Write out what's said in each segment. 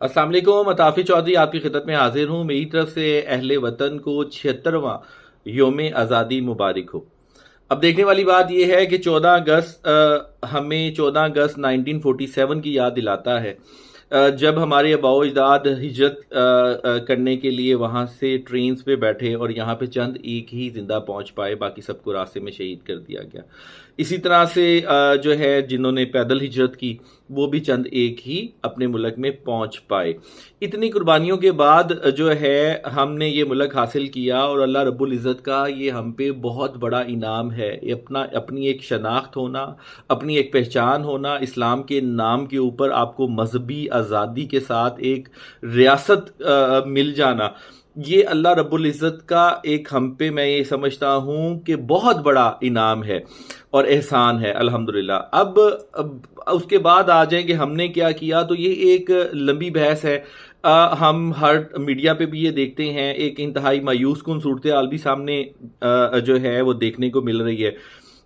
अस्सलाम वालेकुम। अताफ़ी चौधरी आपकी खिदमत में हाजिर हूँ। मेरी तरफ से अहले वतन को 76वां योम आज़ादी मुबारक हो। अब देखने वाली बात यह है कि 14 अगस्त हमें 14 अगस्त 1947 की याद दिलाता है, जब हमारे आबाओ अजदाद हिजरत करने के लिए वहाँ से ट्रेन्स पे बैठे और यहाँ पे चंद एक ही ज़िंदा पहुँच पाए, बाकी सबको रास्ते में शहीद कर दिया गया। इसी तरह से जो है जिन्होंने पैदल हिजरत की वो भी चंद एक ही अपने मुल्क में पहुँच पाए। इतनी कुर्बानियों के बाद जो है हमने ये मुल्क हासिल किया और अल्लाह रब्बुल इज़्ज़त का ये हम पे बहुत बड़ा इनाम है। ये अपनी एक शनाख्त होना, अपनी एक पहचान होना, इस्लाम के नाम के ऊपर आपको मजहबी आज़ादी के साथ एक रियासत मिल जाना, ये अल्लाह रब्बुल इज़्ज़त का एक हम पे मैं ये समझता हूँ कि बहुत बड़ा इनाम है और एहसान है अल्हम्दुलिल्लाह। अब उसके बाद आ जाए कि हमने क्या किया, तो ये एक लंबी बहस है। हम हर मीडिया पे भी ये देखते हैं, एक इंतहाई मायूस कुन सूरत हाल भी सामने जो है वो देखने को मिल रही है।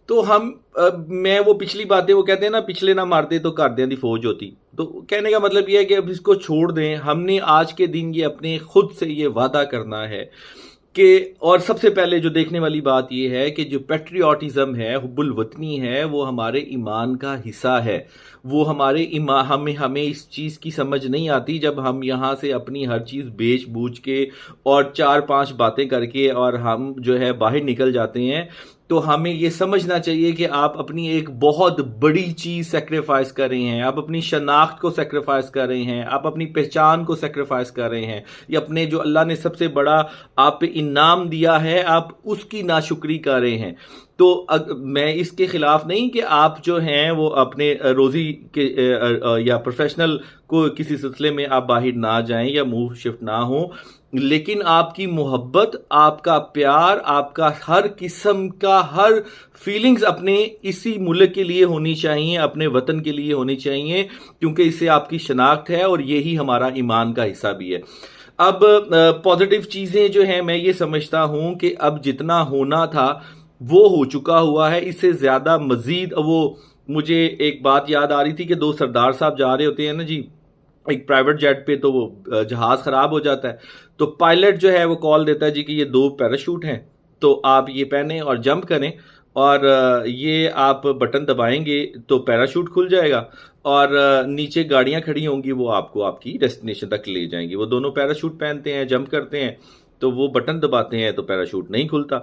तो मैं वो पिछली बातें, वो कहते हैं ना, पिछले ना मारते तो घरदियां दी फौज होती। तो कहने का मतलब ये है कि अब इसको छोड़ दें। हमने आज के दिन ये अपने खुद से ये वादा करना है कि, और सबसे पहले जो देखने वाली बात ये है कि जो पेट्रियाटिज़म है, हुब्बुल वतनी है, वो हमारे ईमान का हिस्सा है। वो हमारे हमें इस चीज़ की समझ नहीं आती जब हम यहाँ से अपनी हर चीज़ बेच बूझ के और 4-5 बातें करके और हम जो है बाहर निकल जाते हैं। तो हमें ये समझना चाहिए कि आप अपनी एक बहुत बड़ी चीज़ सेक्रीफाइस कर रहे हैं, आप अपनी शनाख्त को सेक्रीफाइस कर रहे हैं, आप अपनी पहचान को सेक्रीफाइस कर रहे हैं, या अपने जो अल्लाह ने सबसे बड़ा आप पे इनाम दिया है आप उसकी नाशुक्री कर रहे हैं। तो मैं इसके खिलाफ नहीं कि आप जो हैं वो अपने रोज़ी के या प्रोफेशनल को किसी सिलसिले में आप बाहर ना जाएं या मूव शिफ्ट ना हो, लेकिन आपकी मोहब्बत, आपका प्यार, आपका हर किस्म का हर फीलिंग्स अपने इसी मुल्क के लिए होनी चाहिए, अपने वतन के लिए होनी चाहिए, क्योंकि इससे आपकी शनाख्त है और यही हमारा ईमान का हिस्सा भी है। अब पॉजिटिव चीज़ें जो हैं, मैं ये समझता हूँ कि अब जितना होना था वो हो चुका हुआ है। इससे ज़्यादा मज़ीद वो, मुझे एक बात याद आ रही थी कि 2 सरदार साहब जा रहे होते हैं ना जी एक प्राइवेट जेट पे, तो वो जहाज़ ख़राब हो जाता है, तो पायलट जो है वो कॉल देता है जी कि ये 2 पैराशूट हैं, तो आप ये पहने और जंप करें, और ये आप बटन दबाएंगे तो पैराशूट खुल जाएगा और नीचे गाड़ियां खड़ी होंगी, वो आपको आपकी डेस्टिनेशन तक ले जाएंगी। वो दोनों पैराशूट पहनते हैं, जंप करते हैं, तो वो बटन दबाते हैं तो पैराशूट नहीं खुलता।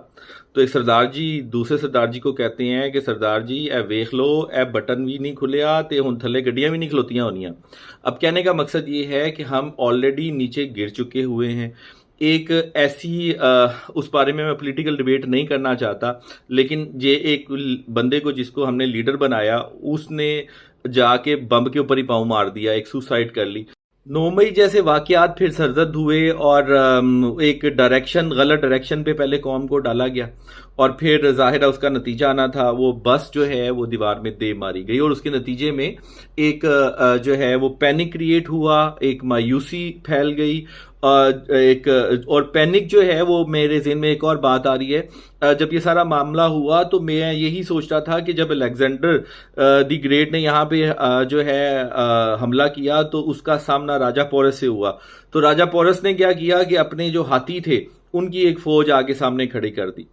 तो एक सरदार जी दूसरे सरदार जी को कहते हैं कि सरदार जी ए वेख लो, ए बटन भी नहीं खुलिया ते हुण थले गड्डियां भी नहीं खलोतियां होनियां। अब कहने का मकसद ये है कि हम ऑलरेडी नीचे गिर चुके हुए हैं। एक ऐसी उस बारे में मैं पॉलिटिकल डिबेट नहीं करना चाहता, लेकिन ये एक बंदे को जिसको हमने लीडर बनाया, उसने जाके बम के ऊपर ही पाँव मार दिया, एक सुसाइड कर ली। 9 मई जैसे वाकयात फिर सरजद हुए और एक गलत डायरेक्शन पे पहले कौम को डाला गया, और फिर ज़ाहिर है उसका नतीजा आना था, वो बस जो है वो दीवार में दे मारी गई, और उसके नतीजे में एक जो है वो पैनिक क्रिएट हुआ, एक मायूसी फैल गई। और पैनिक जो है वो मेरे ज़हन में एक और बात आ रही है। जब ये सारा मामला हुआ तो मैं यही सोच रहा था कि जब अलेक्जेंडर द ग्रेट ने यहाँ पे जो है हमला किया, तो उसका सामना राजा पोरस से हुआ। तो राजा पोरस ने क्या किया कि अपने जो हाथी थे उनकी एक फौज आगे सामने खड़ी कर दी।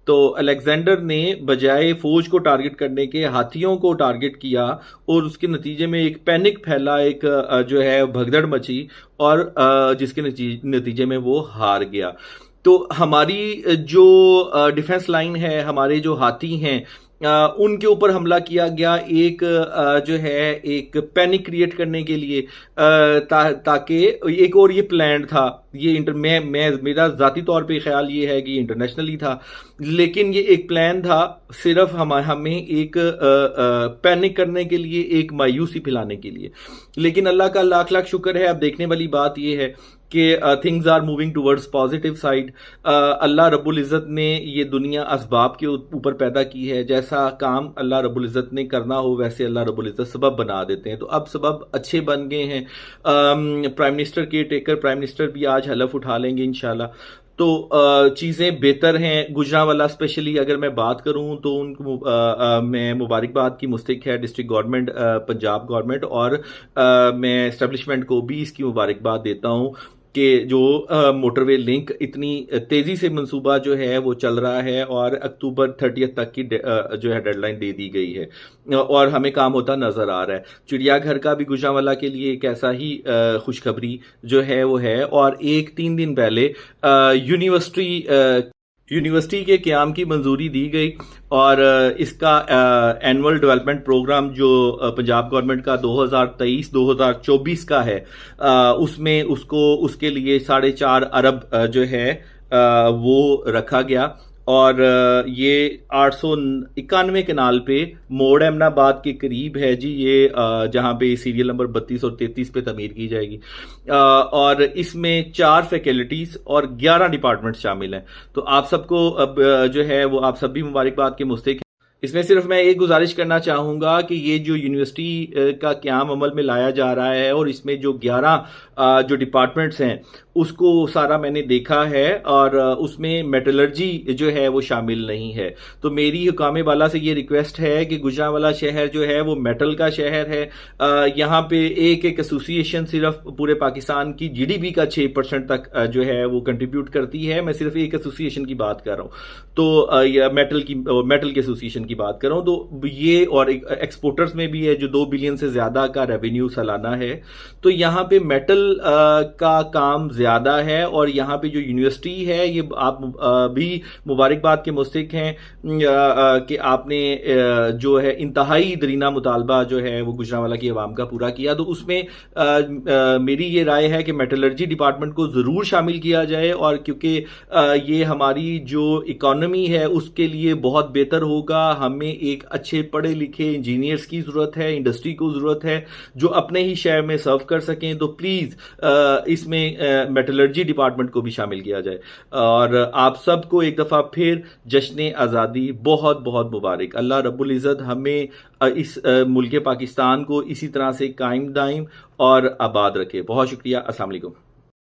तो अलेक्जेंडर ने बजाय फौज को टारगेट करने के हाथियों को टारगेट किया, और उसके नतीजे में एक पैनिक फैला, एक जो है भगदड़ मची, और जिसके नतीजे में वो हार गया। तो हमारी जो डिफेंस लाइन है, हमारे जो हाथी हैं, उनके ऊपर हमला किया गया, एक जो है एक पैनिक क्रिएट करने के लिए, ताकि एक, और ये प्लान था, ये मेरा ज़ाती तौर पे ख्याल ये है कि ये इंटरनेशनली था, लेकिन ये एक प्लान था सिर्फ हमें एक पैनिक करने के लिए, एक मायूसी फैलाने के लिए। लेकिन अल्लाह का लाख लाख शुक्र है। अब देखने वाली बात ये है कि things are moving towards positive side. अल्लाह रब्बुल इज़्ज़त ने ये दुनिया असबाब के ऊपर पैदा की है। जैसा काम अल्लाह रब्बुल इज़्ज़त ने करना हो वैसे अल्लाह रब्बुल इज़्ज़त सबब बना देते हैं। तो अब सबब अच्छे बन गए हैं। प्राइम मिनिस्टर के टेकर प्राइम मिनिस्टर भी आज हलफ उठा लेंगे इंशाल्लाह। تو چیزیں بہتر ہیں. گجرانوالہ اسپیشلی اگر میں بات کروں تو ان کو میں مبارکباد کی مستحق ہے ڈسٹرکٹ گورنمنٹ, پنجاب گورنمنٹ, اور میں اسٹیبلشمنٹ کو بھی اس کی مبارکباد دیتا ہوں کہ جو موٹر وے لنک اتنی تیزی سے منصوبہ جو ہے وہ چل رہا ہے, اور اکتوبر 30 تک کی جو ہے ڈیڈ لائن دے دی گئی ہے, اور ہمیں کام ہوتا نظر آ رہا ہے. چڑیا گھر کا بھی گجرانوالہ کے لیے ایک ایسا ہی خوشخبری جو ہے وہ ہے. اور 3 دن پہلے یونیورسٹی کے قیام کی منظوری دی گئی, اور اس کا اینول ڈیولپمنٹ پروگرام جو پنجاب گورنمنٹ کا 2023-2024 کا ہے, اس میں اس کے لیے 4.5 ارب جو ہے وہ رکھا گیا. اور یہ 891 کنال پہ موڑ امن آباد کے قریب ہے جی, یہ جہاں پہ سیریل نمبر 32 اور 33 پہ تعمیر کی جائے گی, اور اس میں 4 فیکلٹیز اور 11 ڈپارٹمنٹ شامل ہیں. تو آپ سب کو اب جو ہے وہ آپ سب بھی مبارکباد کے مستحق ہیں. اس میں صرف میں ایک گزارش کرنا چاہوں گا کہ یہ جو یونیورسٹی کا قیام عمل میں لایا جا رہا ہے, اور اس میں جو 11 جو ڈپارٹمنٹس ہیں اس کو سارا میں نے دیکھا ہے, اور اس میں میٹلرجی جو ہے وہ شامل نہیں ہے. تو میری حکام بالا سے یہ ریکویسٹ ہے کہ گجرانوالہ شہر جو ہے وہ میٹل کا شہر ہے. یہاں پہ ایک ایسوسی ایشن صرف پورے پاکستان کی جی ڈی پی کا 6% تک جو ہے وہ کنٹریبیوٹ کرتی ہے. میں صرف ایک ایسوسی ایشن کی بات کر رہا ہوں, تو میٹل کی ایسوسی ایشن کی بات کر رہا ہوں. تو یہ اور ایکسپورٹرز میں بھی ہے جو 2 بلین سے زیادہ کا ریونیو سالانہ ہے. تو یہاں پہ میٹل کا کام زیادہ ہے, اور یہاں پہ جو یونیورسٹی ہے یہ آپ بھی مبارکباد کے مستحق ہیں کہ آپ نے جو ہے انتہائی درینہ مطالبہ جو ہے وہ گجرانوالہ کی عوام کا پورا کیا. تو اس میں میری یہ رائے ہے کہ میٹلرجی ڈپارٹمنٹ کو ضرور شامل کیا جائے, اور کیونکہ یہ ہماری جو اکانومی ہے اس کے لیے بہت بہتر ہوگا. ہمیں ایک اچھے پڑھے لکھے انجینئرز کی ضرورت ہے, انڈسٹری کو ضرورت ہے جو اپنے ہی شہر میں سرو کر سکیں. تو پلیز اس میں میٹلرجی ڈپارٹمنٹ کو بھی شامل کیا جائے. اور آپ سب کو ایک دفعہ پھر جشن آزادی بہت بہت مبارک. اللہ رب العزت ہمیں اس ملک پاکستان کو اسی طرح سے قائم دائم اور آباد رکھے. بہت شکریہ. السلام علیکم.